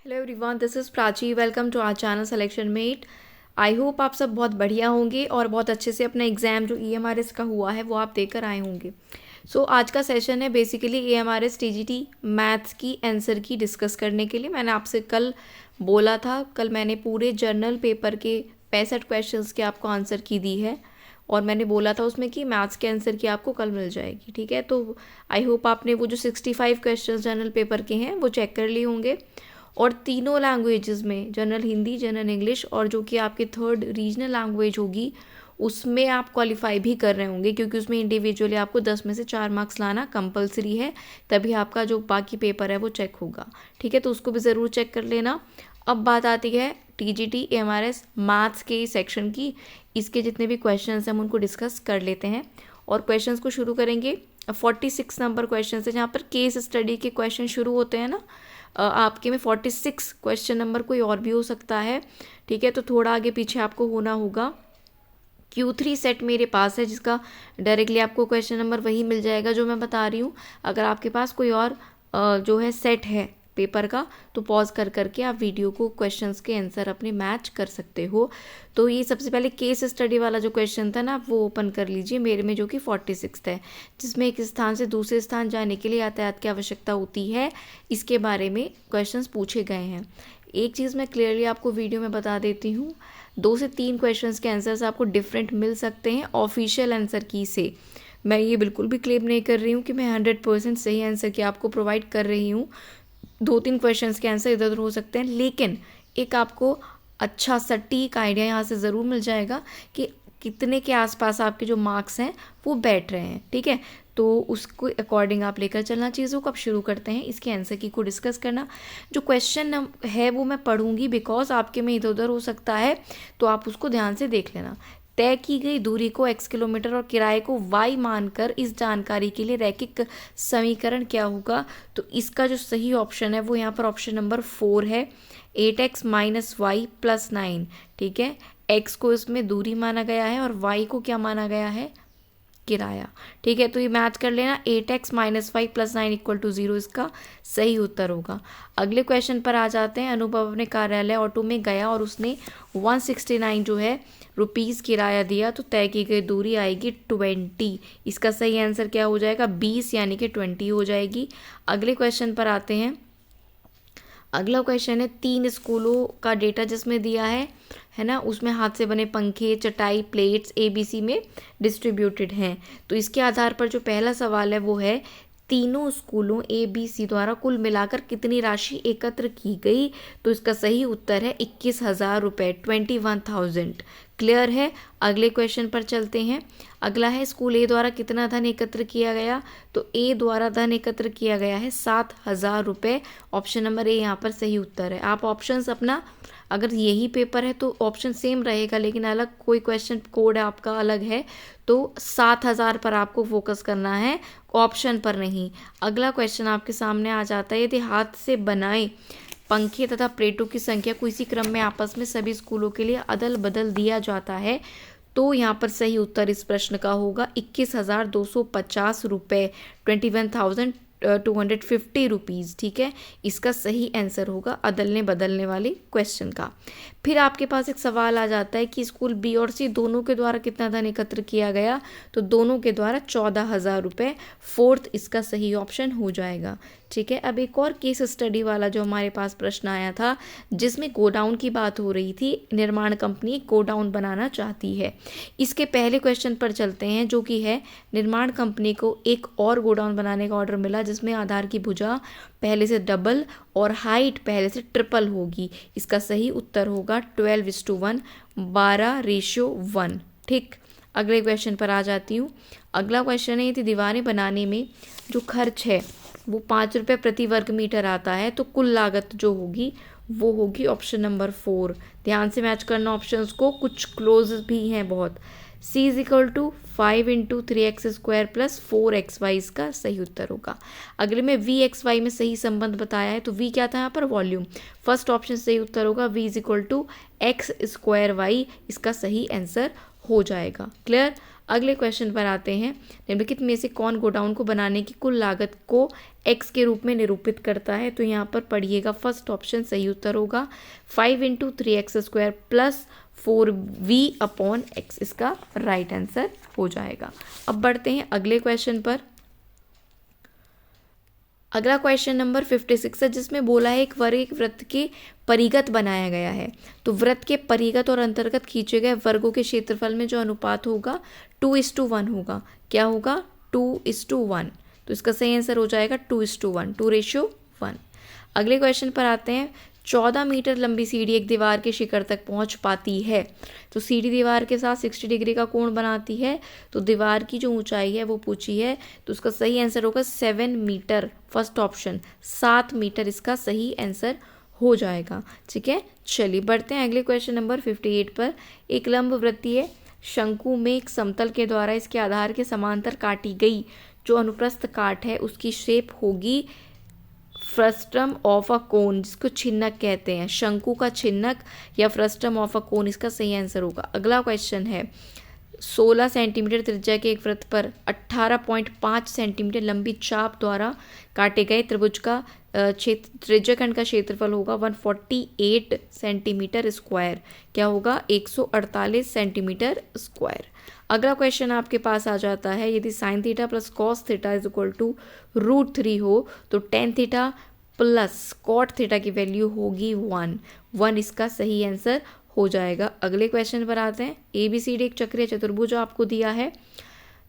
Hello everyone, this is Prachi. Welcome to our channel selection mate. I hope आप सब बहुत बढ़िया होंगे और बहुत अच्छे से अपना एग्ज़ाम जो EMRS का हुआ है वो आप देकर आए होंगे। आज का सेशन है बेसिकली EMRS TGT मैथ्स की आंसर की डिस्कस करने के लिए। मैंने आपसे कल बोला था, कल मैंने पूरे जर्नल पेपर के 65 क्वेश्चंस के आपको आंसर की दी है और मैंने बोला था उसमें कि मैथ्स के आंसर की आपको कल मिल जाएगी। ठीक है, तो आई होप आपने वो जो 65 क्वेश्चंस जर्नल पेपर के हैं वो चेक कर लिए होंगे और तीनों लैंग्वेजेस में, जनरल हिंदी, जनरल इंग्लिश और जो कि आपकी थर्ड रीजनल लैंग्वेज होगी उसमें आप क्वालिफाई भी कर रहे होंगे, क्योंकि उसमें इंडिविजुअली आपको 10 में से 4 मार्क्स लाना कंपलसरी है, तभी आपका जो बाकी पेपर है वो चेक होगा। ठीक है, तो उसको भी ज़रूर चेक कर लेना। अब बात आती है TGT EMRS मैथ्स के सेक्शन की। इसके जितने भी क्वेश्चन हैं हम उनको डिस्कस कर लेते हैं और क्वेश्चंस को शुरू करेंगे। 46 नंबर क्वेश्चन है जहाँ पर केस स्टडी के क्वेश्चन शुरू होते हैं ना। आपके में 46 क्वेश्चन नंबर कोई और भी हो सकता है। ठीक है, तो थोड़ा आगे पीछे आपको होना होगा। Q3 सेट मेरे पास है जिसका डायरेक्टली आपको क्वेश्चन नंबर वही मिल जाएगा जो मैं बता रही हूँ। अगर आपके पास कोई और जो है सेट है पेपर का तो पॉज कर करके आप वीडियो को क्वेश्चंस के आंसर अपने मैच कर सकते हो। तो ये सबसे पहले केस स्टडी वाला जो क्वेश्चन था ना वो ओपन कर लीजिए मेरे में, जो कि 46 है, जिसमें एक स्थान से दूसरे स्थान जाने के लिए यातायात की आवश्यकता होती है। इसके बारे में क्वेश्चंस पूछे गए हैं। एक चीज़ मैं क्लियरली आपको वीडियो में बता देती हूँ, 2 से 3 क्वेश्चंस के आंसर्स आपको डिफरेंट मिल सकते हैं ऑफिशियल आंसर की से। मैं ये बिल्कुल भी क्लेम नहीं कर रही हूँ कि मैं 100% सही आंसर की आपको प्रोवाइड कर रही हूँ। 2-3 क्वेश्चंस के आंसर इधर उधर हो सकते हैं, लेकिन एक आपको अच्छा सटीक आइडिया यहाँ से ज़रूर मिल जाएगा कि कितने के आसपास आपके जो मार्क्स हैं वो बैठ रहे हैं। ठीक है, तो उसको अकॉर्डिंग आप लेकर चलना चीज़ों को। अब शुरू करते हैं इसके आंसर की को डिस्कस करना। जो क्वेश्चन है वो मैं पढ़ूंगी बिकॉज आपके में इधर उधर हो सकता है, तो आप उसको ध्यान से देख लेना। तय की गई दूरी को x किलोमीटर और किराए को y मानकर इस जानकारी के लिए रैखिक समीकरण क्या होगा। तो इसका जो सही ऑप्शन है वो यहाँ पर ऑप्शन नंबर 4 है, 8x - y + 9। ठीक है, x को इसमें दूरी माना गया है और y को क्या माना गया है, किराया। ठीक है, तो ये मैच कर लेना, 8x - y + 9 = 0 इसका सही उत्तर होगा। अगले क्वेश्चन पर आ जाते हैं। अनुभव अपने कार्यालय ऑटो में गया और उसने 169 जो है रुपीज़ किराया दिया, तो तय की गई दूरी आएगी 20। इसका सही आंसर क्या हो जाएगा, 20 यानी कि 20 हो जाएगी। अगले क्वेश्चन पर आते हैं। अगला क्वेश्चन है 3 स्कूलों का डेटा जिसमें दिया है ना, उसमें हाथ से बने पंखे, चटाई, प्लेट्स ABC में डिस्ट्रीब्यूटेड हैं। तो इसके आधार पर जो पहला सवाल है वो है, तीनों स्कूलों ABC द्वारा कुल मिलाकर कितनी राशि एकत्र की गई। तो इसका सही उत्तर है 21,000 रुपये, 21,000। क्लियर है। अगले क्वेश्चन पर चलते हैं। अगला है स्कूल A द्वारा कितना धन एकत्र किया गया। तो A द्वारा धन एकत्र किया गया है 7,000 रुपये। ऑप्शन नंबर A यहाँ पर सही उत्तर है। आप ऑप्शंस अपना, अगर यही पेपर है तो ऑप्शन सेम रहेगा, लेकिन अलग कोई क्वेश्चन कोड आपका अलग है तो 7,000 पर आपको फोकस करना है, ऑप्शन पर नहीं। अगला क्वेश्चन आपके सामने आ जाता है, यदि हाथ से बनाए पंखे तथा प्लेटों की संख्या को इसी क्रम में आपस में सभी स्कूलों के लिए अदल बदल दिया जाता है, तो यहाँ पर सही उत्तर इस प्रश्न का होगा 21,250 रुपये, 21,250 रुपीज़। ठीक है, इसका सही आंसर होगा अदलने बदलने वाले क्वेश्चन का। फिर आपके पास एक सवाल आ जाता है कि स्कूल B और C दोनों के द्वारा कितना धन एकत्र किया गया। तो दोनों के द्वारा 14,000 रुपये, 4th इसका सही ऑप्शन हो जाएगा। ठीक है, अब एक और केस स्टडी वाला जो हमारे पास प्रश्न आया था जिसमें गोडाउन की बात हो रही थी। निर्माण कंपनी गोडाउन बनाना चाहती है। इसके पहले क्वेश्चन पर चलते हैं, जो कि है निर्माण कंपनी को एक और गोडाउन बनाने का ऑर्डर मिला जिसमें आधार की भुजा पहले से डबल और हाइट पहले से ट्रिपल होगी। इसका सही उत्तर होगा 12:1, 12:1। ठीक, अगले क्वेश्चन पर आ जाती हूँ। अगला क्वेश्चन है, यदि दीवारें बनाने में जो खर्च है वो 5 रुपये प्रति वर्ग मीटर आता है, तो कुल लागत जो होगी वो होगी ऑप्शन नंबर 4। ध्यान से मैच करना ऑप्शंस को, कुछ क्लोज भी हैं बहुत। C = 5 × 3x² + 4xy इसका सही उत्तर होगा। अगले में VXY में सही संबंध बताया है, तो V क्या था यहाँ पर, वॉल्यूम। फर्स्ट ऑप्शन सही उत्तर होगा, V = x² y इसका सही आंसर हो जाएगा। क्लियर। अगले क्वेश्चन पर आते हैं। निम्नलिखित में से कौन गोडाउन को बनाने की कुल लागत को x के रूप में निरूपित करता है? तो यहाँ पर पढ़िएगा, फर्स्ट ऑप्शन सही उत्तर होगा 5 × 3x² प्लस 4v/x, इसका राइट आंसर हो जाएगा। अब बढ़ते हैं अगले क्वेश्चन पर। अगला क्वेश्चन नंबर 56 है, जिसमें बोला है एक वृत्त के परिगत बनाया गया है। तो वृत्त के परिगत और अंतर्गत खींचे गए वर्गों के क्षेत्रफल में जो अनुपात होगा 2:1 होगा। क्या होगा? 2:1। तो इसका सही आंसर हो जाएगा 2:1, 2:1। अगले क्वेश्चन पर आते हैं। 14 मीटर लंबी सीढ़ी एक दीवार के शिखर तक पहुंच पाती है। तो सीढ़ी दीवार के साथ 60 डिग्री का कोण बनाती है। तो दीवार की जो ऊंचाई है वो पूछी है, तो उसका सही आंसर होगा 7 मीटर। फर्स्ट ऑप्शन 7 मीटर इसका सही आंसर हो जाएगा। ठीक है, चलिए बढ़ते हैं अगले क्वेश्चन नंबर 58 पर। एक लंबवृत्तीय शंकु में एक समतल के द्वारा इसके आधार के समांतर काटी गई जो अनुप्रस्थ काट है उसकी शेप होगी फ्रस्टम ऑफ अ कोन, जिसको छिन्नक कहते हैं। शंकु का छिन्नक या फ्रस्टम ऑफ अ कोन इसका सही आंसर होगा। अगला क्वेश्चन है 16 सेंटीमीटर त्रिज्या के एक वृत्त पर 18.5 सेंटीमीटर लंबी चाप द्वारा काटे गए त्रिभुज का त्रिज्याखंड का क्षेत्रफल होगा 148 सेंटीमीटर स्क्वायर। क्या होगा? 148 सेंटीमीटर स्क्वायर। अगला क्वेश्चन आपके पास आ जाता है, यदि sine theta plus cos theta is equal to √3 हो तो tan theta plus cot theta की वैल्यू होगी 1 इसका सही आंसर हो जाएगा। अगले क्वेश्चन पर आते हैं। ABCD एक चक्रीय चतुर्भुज आपको दिया है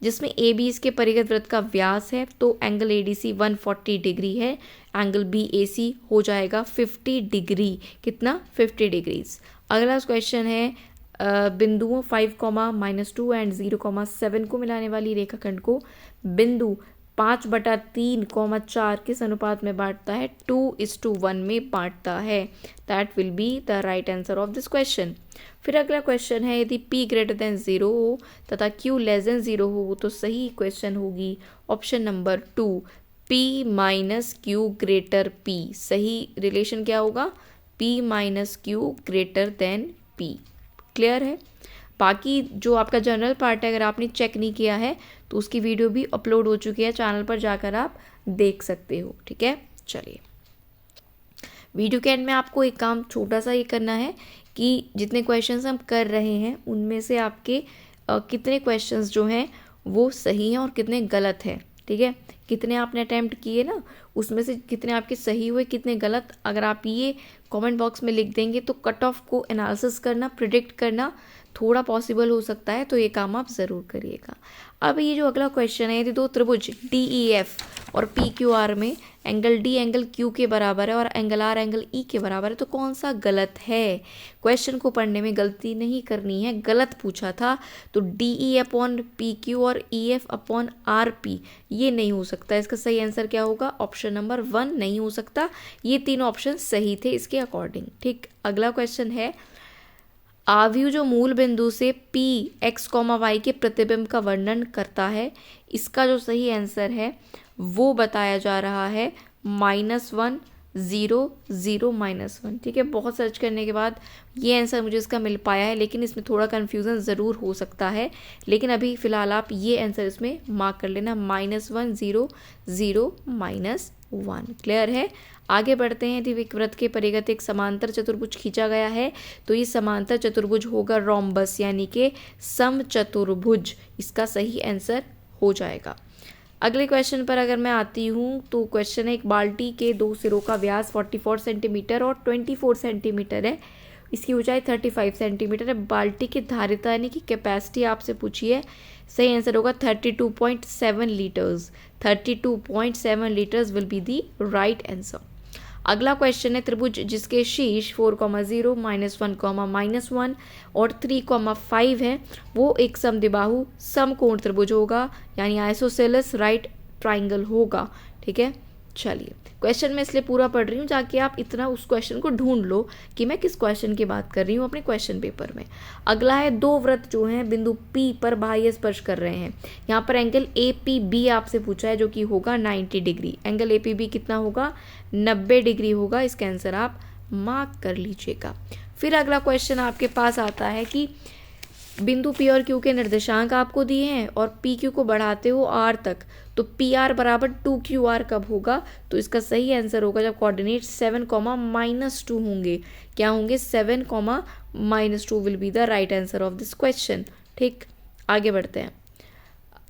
जिसमें AB इसके परिगत वृत्त का व्यास है। तो एंगल ADC 140 डिग्री है। एंगल BAC हो जाएगा 50 डिग्री। कितना? 50 डिग्रीज। अगला क्वेश्चन है बिंदुओं 5, -2 एंड 0, 7 को मिलाने वाली रेखाखंड को बिंदु 5/3, 4 किस अनुपात में बांटता है? 2:1 में बांटता है। That will be the right answer of this question. फिर अगला क्वेश्चन है, यदि P > 0 हो तथा Q < 0 हो तो सही क्वेश्चन होगी option number 2, P - Q > P। सही रिलेशन क्या होगा? P - Q > P। क्लियर है? बाकी जो आपका जनरल पार्ट है अगर आपने चेक नहीं किया है तो उसकी वीडियो भी अपलोड हो चुकी है, चैनल पर जाकर आप देख सकते हो। ठीक है, चलिए वीडियो के एंड में आपको एक काम छोटा सा ये करना है कि जितने क्वेश्चंस हम कर रहे हैं उनमें से आपके कितने क्वेश्चंस जो हैं वो सही हैं और कितने गलत हैं। ठीक है, कितने आपने अटैम्प्ट किए ना, उसमें से कितने आपके सही हुए कितने गलत, अगर आप ये कमेंट बॉक्स में लिख देंगे तो कट ऑफ को एनालिसिस करना, प्रिडिक्ट करना थोड़ा पॉसिबल हो सकता है। तो ये काम आप ज़रूर करिएगा। अब ये जो अगला क्वेश्चन है, यदि दो त्रिभुज DEF और PQR में एंगल D एंगल Q के बराबर है और एंगल R एंगल E के बराबर है तो कौन सा गलत है? क्वेश्चन को पढ़ने में गलती नहीं करनी है। गलत पूछा था तो DE/PQ और EF/RP ये नहीं हो सकता। इसका सही आंसर क्या होगा? ऑप्शन नंबर 1 नहीं हो सकता। ये तीनों ऑप्शन सही थे इसके अकॉर्डिंग। ठीक, अगला क्वेश्चन है, आव्यूह जो मूल बिंदु से P x, y के प्रतिबिंब का वर्णन करता है, इसका जो सही आंसर है वो बताया जा रहा है -1, 0, 0, -1। ठीक है, बहुत सर्च करने के बाद ये आंसर मुझे इसका मिल पाया है, लेकिन इसमें थोड़ा कन्फ्यूज़न ज़रूर हो सकता है। लेकिन अभी फ़िलहाल आप ये आंसर इसमें मार्क कर लेना, -1, 0, 0, -1। क्लियर है? आगे बढ़ते हैं। यदि वृत्त के परिगत एक समांतर चतुर्भुज खींचा गया है तो ये समांतर चतुर्भुज होगा रोम्बस यानी कि समचतुर्भुज। इसका सही आंसर हो जाएगा। अगले क्वेश्चन पर अगर मैं आती हूँ तो क्वेश्चन है, एक बाल्टी के दो सिरों का व्यास 44 सेंटीमीटर और 24 सेंटीमीटर है। इसकी ऊंचाई 35 सेंटीमीटर है। बाल्टी की धारिता यानी कि कैपेसिटी आपसे पूछी है। सही आंसर होगा 32.7 litres. 32.7 litres will be the right answer. अगला क्वेश्चन है, त्रिभुज जिसके शीर्ष 4,0, -1, -1 और 3,5 है वो एक समद्विबाहु समकोण त्रिभुज होगा यानी आइसोसेलेस राइट ट्राइंगल होगा। ठीक है, चलिए क्वेश्चन मैं इसलिए पूरा पढ़ रही हूँ ताकि आप इतना उस क्वेश्चन को ढूंढ लो कि मैं किस क्वेश्चन की बात कर रही हूँ अपने क्वेश्चन पेपर में। अगला है, दो वृत्त जो हैं बिंदु P पर बाह्य स्पर्श कर रहे हैं। यहाँ पर एंगल APB आपसे पूछा है जो कि होगा 90 डिग्री। एंगल APB कितना होगा? 90 डिग्री होगा। इसका आंसर आप मार्क कर लीजिएगा। फिर अगला क्वेश्चन आपके पास आता है कि बिंदु पी और क्यू के निर्देशांक आपको दिए हैं और पी क्यू को बढ़ाते हो आर तक, तो पी आर बराबर 2QR कब होगा? तो इसका सही आंसर होगा जब कोऑर्डिनेट 7, -2 होंगे। क्या होंगे? 7, -2 will be the right answer of this question. ठीक, आगे बढ़ते हैं।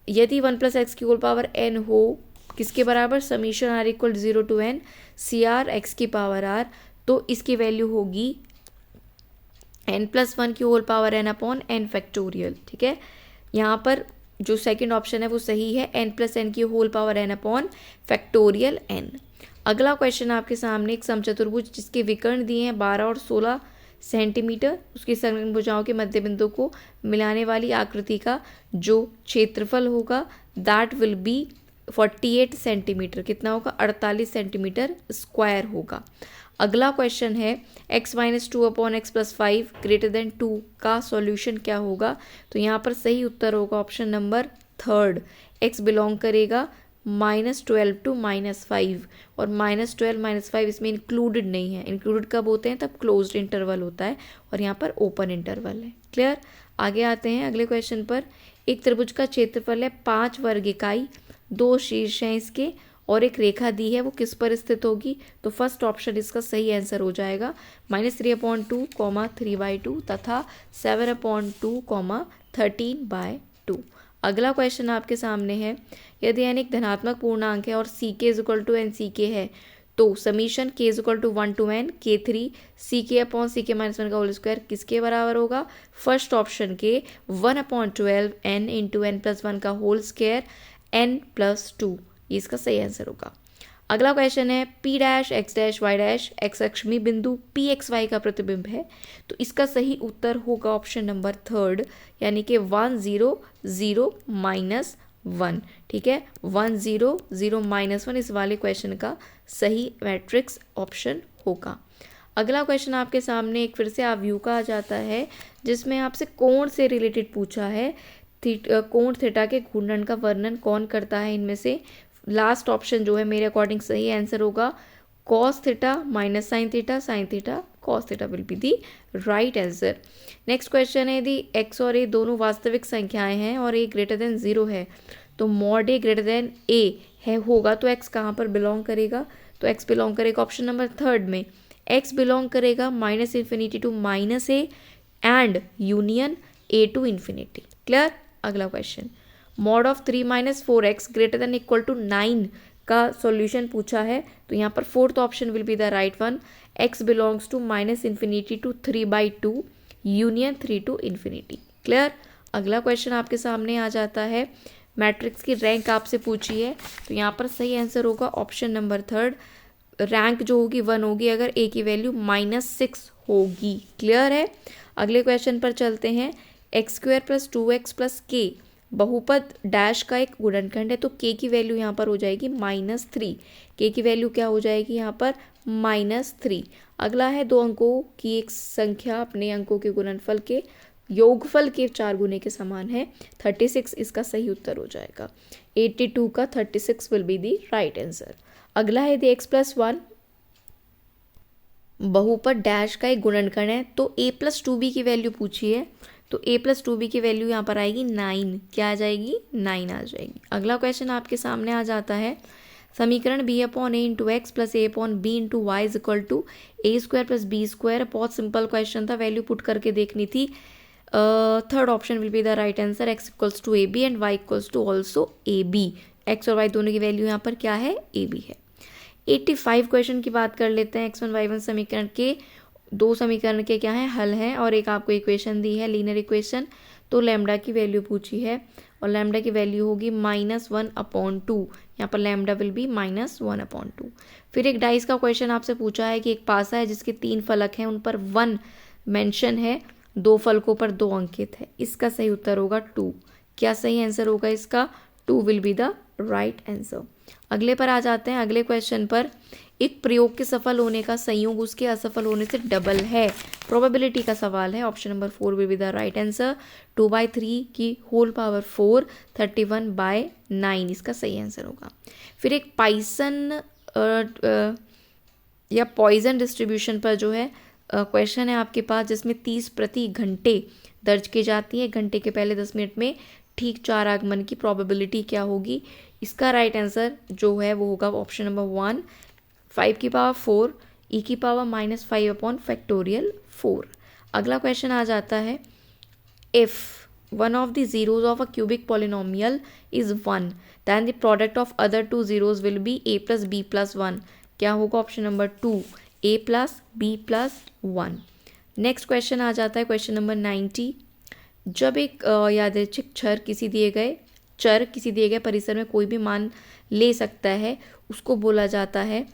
यदि 1 + x की होल पावर n हो, किसके बराबर? Summation r = 0 to n CR x की पावर r, तो इसकी वैल्यू होगी n+1 की होल पावर n/n फैक्टोरियल। ठीक है, यहाँ पर जो सेकंड ऑप्शन है वो सही है, n+n की whole power n/n factorial n। अगला क्वेश्चन आपके सामने एक समचतुर्भुज जिसके विकर्ण दिए हैं 12 और 16 सेंटीमीटर, उसकी संलग्न भुजाओं के मध्य बिंदु को मिलाने वाली आकृति का जो क्षेत्रफल होगा दैट विल बी 48 सेंटीमीटर। कितना होगा? 48 सेंटीमीटर स्क्वायर होगा। अगला क्वेश्चन है x - 2/x + 5 > 2 का सॉल्यूशन क्या होगा? तो यहाँ पर सही उत्तर होगा ऑप्शन नंबर 3, x बिलोंग करेगा -12 to -5 और -12 -5 इसमें इंक्लूडेड नहीं है। इंक्लूडेड कब होते हैं? तब क्लोज्ड इंटरवल होता है और यहाँ पर ओपन इंटरवल है। क्लियर? आगे आते हैं अगले क्वेश्चन पर। एक त्रिभुज का क्षेत्रफल है 5 वर्ग इकाई, 2 शीर्ष हैं इसके और एक रेखा दी है, वो किस पर स्थित होगी? तो फर्स्ट ऑप्शन इसका सही आंसर हो जाएगा -3/2, 3/2 तथा 7/2, 13/2। अगला क्वेश्चन आपके सामने है, यदि n एक धनात्मक पूर्णांक है और ck = NCK है, तो summation k = 1 to n k3 CK/CK-1 का होल स्क्वायर किसके बराबर होगा? फर्स्ट ऑप्शन के 1/12 n × n+1 का होल स्क्वायर n+2, ये इसका सही आंसर होगा। अगला क्वेश्चन है P' x' y' x अक्ष में बिंदु PXY का प्रतिबिंब है, तो इसका सही उत्तर होगा ऑप्शन नंबर 3, यानी कि 1 0 0 -1। ठीक है, 1 0 0 -1 इस वाले क्वेश्चन का सही मैट्रिक्स ऑप्शन होगा। अगला क्वेश्चन आपके सामने एक फिर से आव्यूह का आ जाता है, जिसमें आपसे कोण से रिलेटेड पूछा है। कोण थीटा के घूर्णन का वर्णन कौन करता है? इनमें से लास्ट ऑप्शन जो है मेरे अकॉर्डिंग सही आंसर होगा cos θ - sin θ cos θ will be the right answer. Next question है, यदि x और a दोनों वास्तविक संख्याएं हैं और a > 0 है, तो mod a > a है होगा, तो x कहाँ पर बिलोंग करेगा? तो x बिलोंग करेगा ऑप्शन नंबर 3 में। x बिलोंग करेगा -∞ to -a and union a to ∞। Clear? अगला क्वेश्चन, mod of 3 - 4x > 9 का सॉल्यूशन पूछा है, तो यहाँ पर fourth option will be the right one. x belongs to -∞ to 3/2 union 3 to ∞। Clear? अगला क्वेश्चन आपके सामने आ जाता है, मैट्रिक्स की रैंक आपसे पूछी है, तो यहाँ पर सही आंसर होगा ऑप्शन नंबर 3, रैंक जो होगी 1 होगी अगर a की वैल्यू -6 होगी। क्लियर है? अगले क्वेश्चन पर चलते हैं। x² + 2x + k बहुपद डैश का एक गुणनखंड है, तो k की वैल्यू यहाँ पर हो जाएगी -3। k की वैल्यू क्या हो जाएगी यहाँ पर? -3। अगला है 2 अंकों की एक संख्या अपने अंकों के गुणनफल के योगफल के 4 गुने के समान है, 36 इसका सही उत्तर हो जाएगा। 82 का 36 will be the right answer. अगला है यदि x + 1 बहुपद डैश का एक गुणनखंड है, तो a + 2b की वैल्यू पूछी है, तो a + 2b की वैल्यू यहाँ पर आएगी 9। क्या आ जाएगी? 9 आ जाएगी। अगला क्वेश्चन आपके सामने आ जाता है, समीकरण b/a × x + a/b × y = a² + b²। बहुत सिंपल क्वेश्चन था, वैल्यू पुट करके देखनी थी। Third option will be the right answer, x = ab and y = also ab। x और y दोनों की वैल्यू यहाँ पर क्या है? ab है। 85 क्वेश्चन की बात कर लेते हैं। x1 y1 समीकरण के 2 समीकरण के क्या है? हल हैं और एक आपको इक्वेशन दी है, लीनियर इक्वेशन। तो लैम्डा की वैल्यू पूछी है और लैम्डा की वैल्यू होगी -1/2। यहाँ पर लैम्डा विल बी -1/2। फिर एक डाइस का क्वेश्चन आपसे पूछा है कि एक पासा है जिसके 3 फलक हैं, उन पर 1 मेंशन है, 2 फलकों पर 2 अंकित है। इसका सही उत्तर होगा 2। क्या सही आंसर होगा इसका? 2 will be the right answer. अगले पर आ जाते हैं। अगले क्वेश्चन पर, एक प्रयोग के सफल होने का संयोग उसके असफल होने से डबल है, प्रोबेबिलिटी का सवाल है। Option number 4 will be the right answer. 2/3 की होल पावर 4 31/9 इसका सही आंसर होगा। फिर एक पाइसन या पॉइजन डिस्ट्रीब्यूशन पर जो है क्वेश्चन है आपके पास जिसमें 30 प्रति घंटे दर्ज की जाती है, घंटे के पहले 10 मिनट में ठीक 4 आगमन की प्रोबेबिलिटी क्या होगी। इसका राइट आंसर जो है वो होगा ऑप्शन नंबर 1, 5 की पावर 4 e की पावर -5 अपॉन फैक्टोरियल 4। अगला क्वेश्चन आ जाता है, if one of the zeros of a cubic polynomial is 1 then the product of other two zeros will be a plus b plus 1। क्या होगा option number 2, a plus b plus 1। Next question आ जाता है question number 90। जब एक यादृच्छिक चर किसी दिए गए परिसर में कोई भी मान ले सकता है उसको बोला जाता है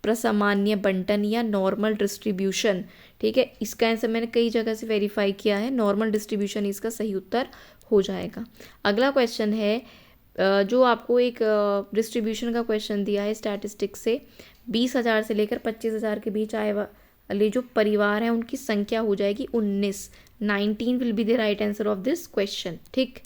प्रसामान्य बंटन या नॉर्मल डिस्ट्रीब्यूशन। ठीक है, इसका आंसर मैंने कई जगह से वेरीफाई किया है, नॉर्मल डिस्ट्रीब्यूशन इसका सही उत्तर हो जाएगा। अगला क्वेश्चन है जो आपको एक डिस्ट्रीब्यूशन का क्वेश्चन दिया है स्टैटिस्टिक्स से, 20,000 से लेकर 25,000 के बीच आए वाले जो परिवार हैं उनकी संख्या हो जाएगी 19 will be the right answer of this question. ठीक,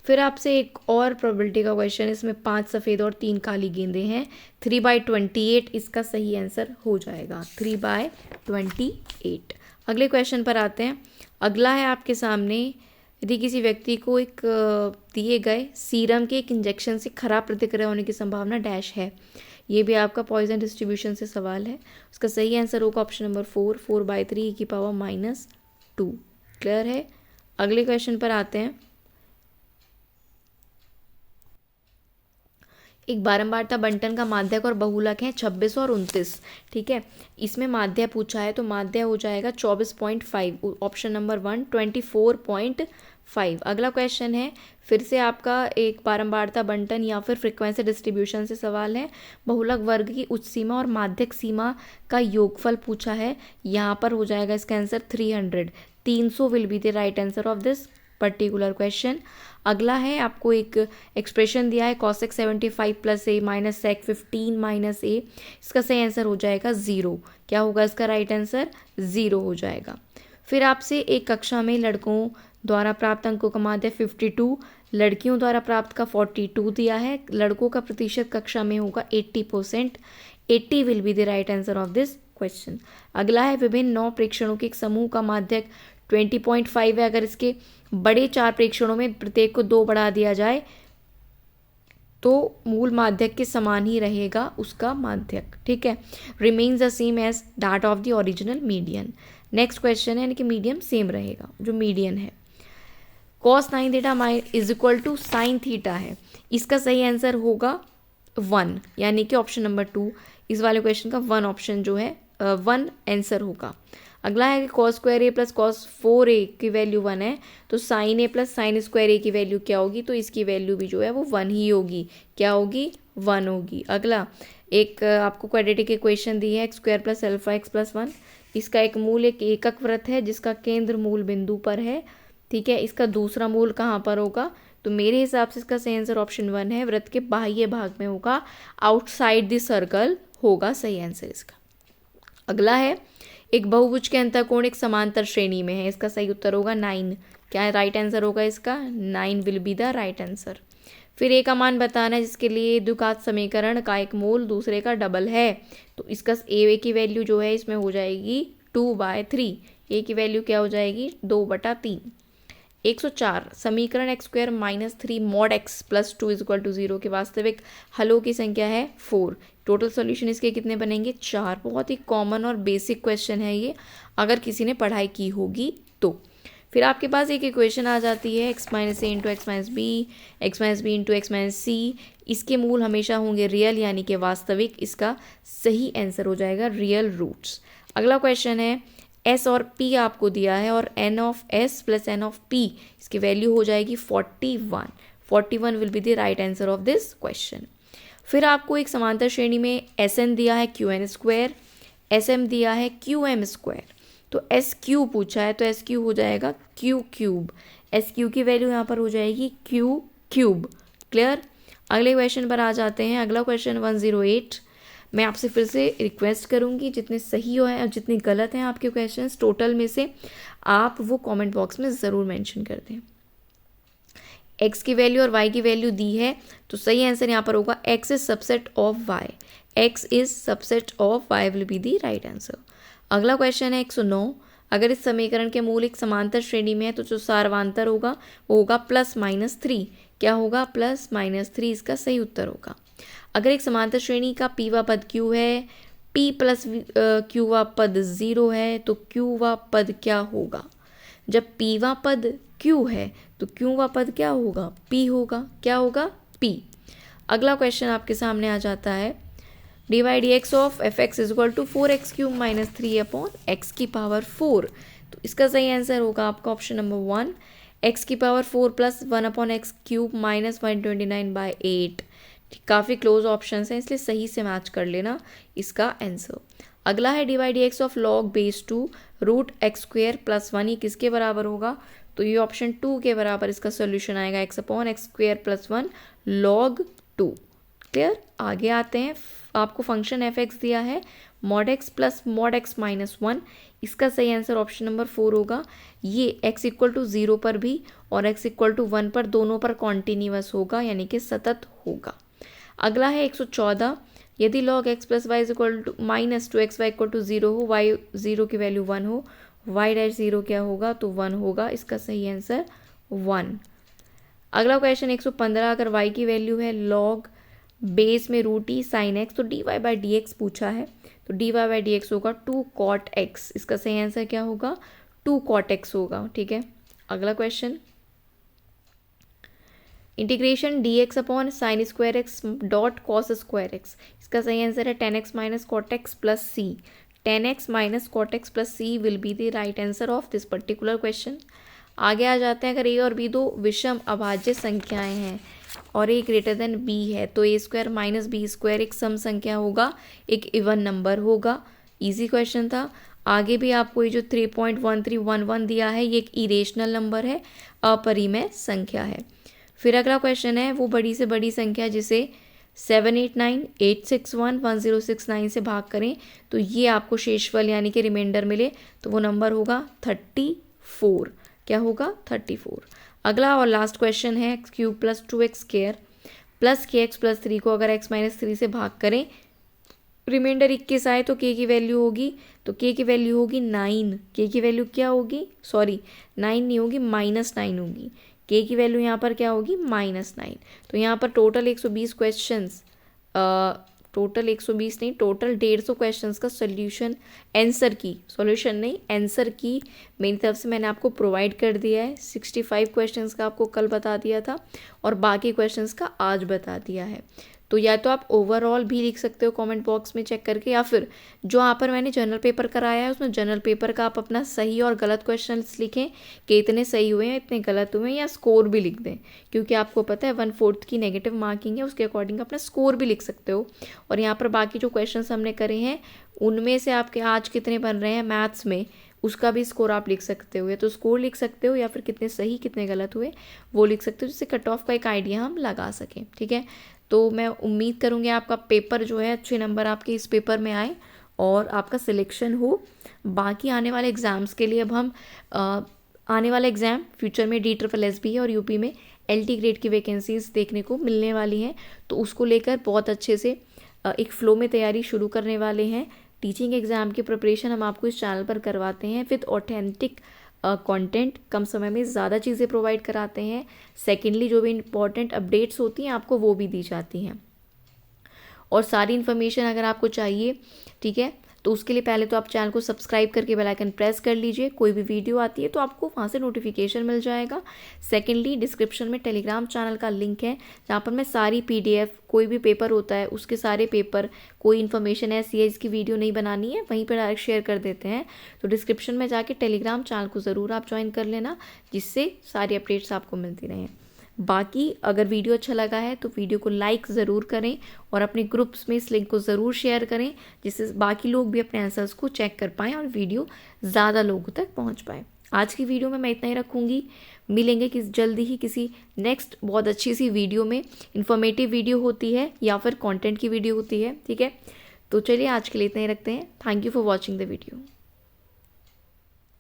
फिर आपसे एक और प्रोबेबिलिटी का क्वेश्चन, इसमें 5 सफ़ेद और 3 काली गेंदें हैं, 3/28 इसका सही आंसर हो जाएगा, 3/28। अगले क्वेश्चन पर आते हैं। अगला है आपके सामने, यदि किसी व्यक्ति को एक दिए गए सीरम के एक इंजेक्शन से खराब प्रतिक्रिया होने की संभावना डैश है। ये भी आपका पॉइजन डिस्ट्रीब्यूशन से सवाल है। उसका सही आंसर होगा ऑप्शन नंबर 4, 4/3 की पावर -2। क्लियर है। अगले क्वेश्चन पर आते हैं। एक बारंबारता बंटन का माध्यक और बहुलक है 26 और 29। ठीक है, इसमें माध्य पूछा है तो माध्य हो जाएगा 24.5, ऑप्शन नंबर 1 24.5। अगला क्वेश्चन है, फिर से आपका एक बारंबारता बंटन या फिर फ्रीक्वेंसी डिस्ट्रीब्यूशन से सवाल है। बहुलक वर्ग की उच्च सीमा और माध्यक सीमा का योगफल पूछा है। यहाँ पर हो जाएगा इसका answer 300 will be the right answer of this particular question. अगला है, आपको एक एक्सप्रेशन दिया है cosec 75 + a - sec 15 - a। इसका सही आंसर हो जाएगा 0। क्या होगा इसका राइट आंसर? 0 हो जाएगा। फिर आपसे एक कक्षा में लड़कों द्वारा प्राप्त अंकों का माध्य 52, लड़कियों द्वारा प्राप्त का 42 दिया है। लड़कों का प्रतिशत कक्षा में होगा 80%, 80 will be the right answer of this question. अगला है, विभिन्न 9 प्रेक्षणों के एक समूह का माध्यक 20.5 है। अगर इसके बड़े 4 प्रेक्षणों में प्रत्येक को 2 बढ़ा दिया जाए तो मूल माध्यक के समान ही रहेगा उसका माध्यक। ठीक है, remains the same as that of the original median. Next question है, यानी कि मीडियम सेम रहेगा जो मीडियन है। cos 9 थीटा = sin थीटा है। इसका सही आंसर होगा 1, यानी कि ऑप्शन नंबर 2। इस वाले क्वेश्चन का 1 ऑप्शन जो है 1 आंसर होगा। अगला है कि cos square a + cos 4a की वैल्यू 1 है, तो sin a + sin square a की वैल्यू क्या होगी? तो इसकी वैल्यू भी जो है वो 1 ही होगी। क्या होगी? 1 होगी। अगला एक आपको क्वाड्रेटिक इक्वेशन दी है, x² + α x + 1। इसका एक मूल एक एकक वृत्त है जिसका केंद्र मूल बिंदु पर है। ठीक है, इसका दूसरा मूल कहाँ पर होगा? तो मेरे हिसाब से इसका सही आंसर ऑप्शन 1 है, वृत्त के बाह्य भाग में होगा, आउटसाइड द सर्कल होगा सही आंसर इसका। अगला है, एक बहुभुज के अंतःकोण एक समांतर श्रेणी में है। इसका सही उत्तर होगा 9। क्या राइट आंसर होगा इसका? 9 will be the right answer. फिर एक मान बताना है जिसके लिए द्विघात समीकरण का एक मूल दूसरे का डबल है। तो इसका ए की वैल्यू जो है इसमें हो जाएगी 2/3। ए की वैल्यू क्या हो जाएगी? 2/3। 104 समीकरण x² - 3 mod x + 2 = 0 के वास्तविक हलों की संख्या है 4। टोटल सॉल्यूशन इसके कितने बनेंगे? 4। बहुत ही कॉमन और बेसिक क्वेश्चन है ये, अगर किसी ने पढ़ाई की होगी तो। फिर आपके पास एक इक्वेशन आ जाती है x - a × x - b, x - b × x - c। इसके मूल हमेशा होंगे रियल, यानी कि वास्तविक। इसका सही आंसर हो जाएगा रियल रूट्स। अगला क्वेश्चन है, s और p आपको दिया है और n of s + n of p, इसकी वैल्यू हो जाएगी 41। 41 will be the right answer of this question. फिर आपको एक समांतर श्रेणी में Sn दिया है Qn², Sm दिया है Qm²। तो SQ पूछा है तो SQ हो जाएगा Q³। SQ की वैल्यू यहाँ पर हो जाएगी Q³। क्लियर। अगले क्वेश्चन पर आ जाते हैं। अगला क्वेश्चन 108। मैं आपसे फिर से रिक्वेस्ट करूँगी, जितने सही हो हैं और जितने गलत हैं आपके क्वेश्चंस टोटल में से, आप वो कमेंट बॉक्स में ज़रूर मेंशन कर दें। x की वैल्यू और y की वैल्यू दी है तो सही आंसर यहाँ पर होगा x is subset of y। x is subset of y will be the right answer. अगला क्वेश्चन है 109, अगर इस समीकरण के मूल एक समांतर श्रेणी में है तो जो सार्वंतर होगा वो होगा +-3। क्या होगा? +-3 इसका सही उत्तर होगा। अगर एक समांतर श्रेणी का पीवा पद q है, p प्लस क्यूवा पद 0 है तो क्यूवा पद क्या होगा? जब पीवा पद q है तो क्यूवा पद क्या होगा? p होगा। क्या होगा? p। अगला क्वेश्चन आपके सामने आ जाता है, dy/dx of fx is equal to 4x³ minus 3/x⁴। तो इसका सही आंसर होगा आपका option number 1, x⁴ plus 1/x³ minus 129/8। काफ़ी क्लोज ऑप्शन हैं इसलिए सही से मैच कर लेना इसका आंसर। अगला है dy/dx of log base 2 √x² plus 1, ये किसके बराबर होगा? तो ये ऑप्शन 2 के बराबर इसका सोल्यूशन आएगा, x/x² प्लस 1 log 2। क्लियर? आगे आते हैं, आपको फंक्शन fx दिया है mod x plus mod x minus 1, इसका सही आंसर ऑप्शन नंबर 4 होगा। ये x इक्वल टू 0 पर भी और x इक्वल टू 1 पर दोनों पर कॉन्टिन्यूअस होगा, यानी कि सतत होगा। अगला है 114, यदि log x plus Y equal to minus 2xy equal to 0 हो, y 0 की वैल्यू 1 हो, y'0 क्या होगा? तो 1 होगा, इसका सही आंसर 1। अगला क्वेश्चन 115, अगर y की वैल्यू है log बेस में √e sin x तो dy/dx पूछा है, तो dy/dx होगा 2 cot x, इसका सही आंसर क्या होगा? 2 cot x होगा। ठीक है, अगला question, integration dx upon sine square X dot cos square X, इसका सही आंसर है 10x minus cot X plus c। 10x minus cot X plus c will be the right answer of this particular question. आगे आ जाते हैं, अगर a और b दो विषम अभाज्य संख्याएं हैं और a ग्रेटर देन b है तो a² माइनस b² एक सम संख्या होगा, एक इवन नंबर होगा। इजी क्वेश्चन था। आगे भी आपको ये जो 3.1311 दिया है ये एक इरेशनल नंबर है, अपरिमेय संख्या है। फिर अगला क्वेश्चन है, वो बड़ी से बड़ी संख्या जिसे 789, 861, 1069 से भाग करें तो ये आपको शेषफल यानी कि रिमाइंडर मिले तो वो नंबर होगा 34। क्या होगा? 34। अगला और लास्ट क्वेश्चन है, x³ plus 2x² plus kx plus 3 को अगर x माइनस 3 से भाग करें, रिमाइंडर 21 आए तो k की वैल्यू होगी, तो k की वैल्यू होगी 9। k की वैल्यू क्या होगी? सॉरी 9 नहीं होगी, -9 होगी। k की वैल्यू यहाँ पर क्या होगी? -9। तो यहाँ पर टोटल 120 क्वेश्चंस, टोटल 120 नहीं, टोटल 150 क्वेश्चंस का सोल्यूशन, आंसर की, सॉल्यूशन नहीं आंसर की मेरी तरफ से मैंने आपको प्रोवाइड कर दिया है। 65 क्वेश्चंस का आपको कल बता दिया था और बाकी क्वेश्चंस का आज बता दिया है। तो या तो आप ओवरऑल भी लिख सकते हो कमेंट बॉक्स में चेक करके, या फिर जो यहाँ पर मैंने जनरल पेपर कराया है उसमें जनरल पेपर का आप अपना सही और गलत क्वेश्चंस लिखें कि इतने सही हुए हैं इतने गलत हुए हैं, या स्कोर भी लिख दें, क्योंकि आपको पता है 1/4 की नेगेटिव मार्किंग है, उसके अकॉर्डिंग अपना स्कोर भी लिख सकते हो। और यहाँ पर बाकी जो क्वेश्चन हमने करे हैं उनमें से आपके आज कितने बन रहे हैं मैथ्स में, उसका भी स्कोर आप लिख सकते हो, या तो स्कोर लिख सकते हो या फिर कितने सही कितने गलत हुए वो लिख सकते हो, जिससे कट ऑफ का एक आइडिया हम लगा सकें। ठीक है, तो मैं उम्मीद करूँगी आपका पेपर जो है अच्छे नंबर आपके इस पेपर में आए और आपका सिलेक्शन हो। बाकी आने वाले एग्ज़ाम्स के लिए अब हम आने वाला एग्ज़ाम फ्यूचर में DSSB और यूपी में LT ग्रेड की वैकेंसीज देखने को मिलने वाली हैं, तो उसको लेकर बहुत अच्छे से एक फ़्लो में तैयारी शुरू करने वाले हैं। टीचिंग एग्ज़ाम की प्रिपरेशन हम आपको इस चैनल पर करवाते हैं विद ऑथेंटिक कंटेंट, कम समय में ज़्यादा चीज़ें प्रोवाइड कराते हैं। सेकेंडली जो भी इंपॉर्टेंट अपडेट्स होती हैं आपको वो भी दी जाती हैं, और सारी इन्फॉर्मेशन अगर आपको चाहिए, ठीक है, तो उसके लिए पहले तो आप चैनल को सब्सक्राइब करके बेल आइकन प्रेस कर लीजिए, कोई भी वीडियो आती है तो आपको वहाँ से नोटिफिकेशन मिल जाएगा। सेकेंडली डिस्क्रिप्शन में टेलीग्राम चैनल का लिंक है जहाँ पर मैं सारी PDF, कोई भी पेपर होता है उसके सारे पेपर, कोई इन्फॉर्मेशन ऐसी है इसकी वीडियो नहीं बनानी है वहीं पर डायरेक्ट शेयर कर देते हैं। तो डिस्क्रिप्शन में जाके टेलीग्राम चैनल को ज़रूर आप ज्वाइन कर लेना, जिससे सारी अपडेट्स आपको मिलती रहें। बाकी अगर वीडियो अच्छा लगा है तो वीडियो को लाइक ज़रूर करें और अपने ग्रुप्स में इस लिंक को ज़रूर शेयर करें, जिससे बाकी लोग भी अपने आंसर्स को चेक कर पाएँ और वीडियो ज़्यादा लोगों तक पहुंच पाए। आज की वीडियो में मैं इतना ही रखूँगी, मिलेंगे जल्दी ही किसी नेक्स्ट बहुत अच्छी सी वीडियो में। इन्फॉर्मेटिव वीडियो होती है या फिर कॉन्टेंट की वीडियो होती है, ठीक है। तो चलिए आज के लिए इतना ही रखते हैं। Thank you for watching the video.